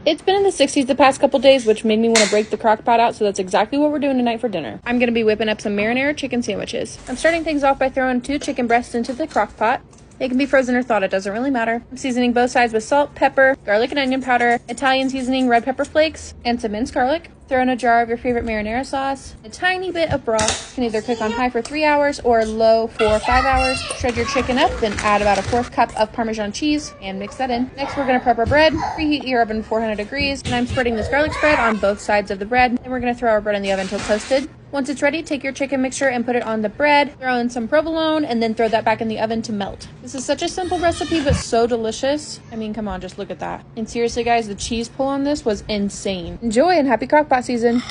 It's been in the 60s the past couple days, which made me want to break the crock pot out, so that's exactly what we're doing tonight for dinner. I'm going to be whipping up some marinara chicken sandwiches. I'm starting things off by throwing 2 chicken breasts into the crock pot. They can be frozen or thawed, it doesn't really matter. I'm seasoning both sides with salt, pepper, garlic and onion powder, Italian seasoning, red pepper flakes, and some minced garlic. Throw in a jar of your favorite marinara sauce, a tiny bit of broth. You can either cook on high for 3 hours or low for 5 hours. Shred your chicken up, then add about a 1/4 cup of Parmesan cheese and mix that in. Next, we're gonna prep our bread. Preheat your oven 400 degrees, and I'm spreading this garlic spread on both sides of the bread. Then we're gonna throw our bread in the oven until toasted. Once it's ready, take your chicken mixture and put it on the bread. Throw in some provolone and then throw that back in the oven to melt. This is such a simple recipe, but so delicious. I mean, come on, just look at that. And seriously, guys, the cheese pull on this was insane. Enjoy and happy crockpot season.